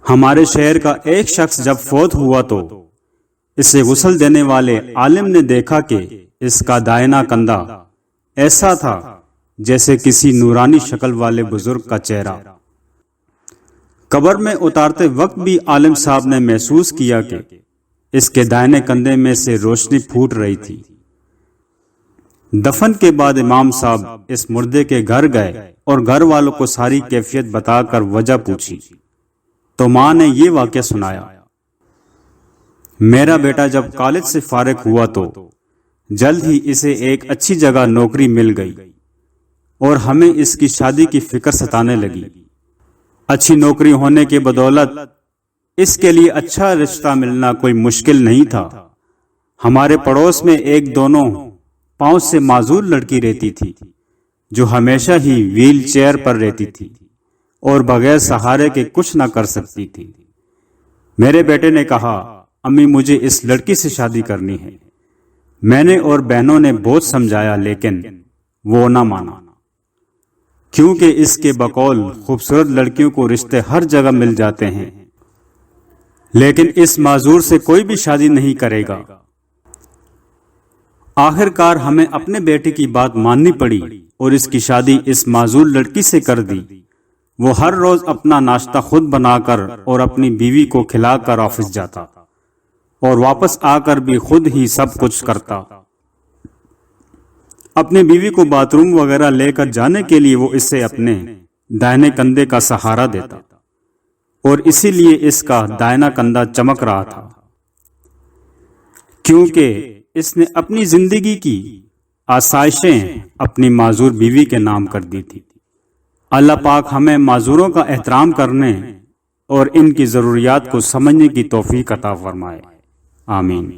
ہمارے شہر کا ایک شخص جب فوت ہوا تو اسے غسل دینے والے عالم نے دیکھا کہ اس کا دائنا کندھا ایسا تھا جیسے کسی نورانی شکل والے بزرگ کا چہرہ۔ قبر میں اتارتے وقت بھی عالم صاحب نے محسوس کیا کہ اس کے دائنے کندھے میں سے روشنی پھوٹ رہی تھی۔ دفن کے بعد امام صاحب اس مردے کے گھر گئے اور گھر والوں کو ساری کیفیت بتا کر وجہ پوچھی تو ماں نے یہ واقعہ سنایا۔ میرا بیٹا جب کالج سے فارغ ہوا تو جلد ہی اسے ایک اچھی جگہ نوکری مل گئی اور ہمیں اس کی شادی کی فکر ستانے لگی۔ اچھی نوکری ہونے کے بدولت اس کے لیے اچھا رشتہ ملنا کوئی مشکل نہیں تھا۔ ہمارے پڑوس میں ایک دونوں پاؤں سے معذور لڑکی رہتی تھی جو ہمیشہ ہی ویل چیئر پر رہتی تھی اور بغیر سہارے کے کچھ نہ کر سکتی تھی۔ میرے بیٹے نے کہا، امی مجھے اس لڑکی سے شادی کرنی ہے۔ میں نے اور بہنوں نے بہت سمجھایا لیکن وہ نہ مانا، کیونکہ اس کے بقول خوبصورت لڑکیوں کو رشتے ہر جگہ مل جاتے ہیں، لیکن اس معذور سے کوئی بھی شادی نہیں کرے گا۔ آخر کار ہمیں اپنے بیٹے کی بات ماننی پڑی اور اس کی شادی اس معذور لڑکی سے کر دی۔ وہ ہر روز اپنا ناشتہ خود بنا کر اور اپنی بیوی کو کھلا کر آفس جاتا اور واپس آ کر بھی خود ہی سب کچھ کرتا۔ اپنی بیوی کو باتھ روم وغیرہ لے کر جانے کے لیے وہ اسے اپنے دائنے کندھے کا سہارا دیتا اور اسی لیے اس کا دائنا کندھا چمک رہا تھا، کیونکہ اس نے اپنی زندگی کی آسائشیں اپنی معذور بیوی کے نام کر دی تھی۔ اللہ پاک ہمیں معذوروں کا احترام کرنے اور ان کی ضروریات کو سمجھنے کی توفیق عطا فرمائے، آمین۔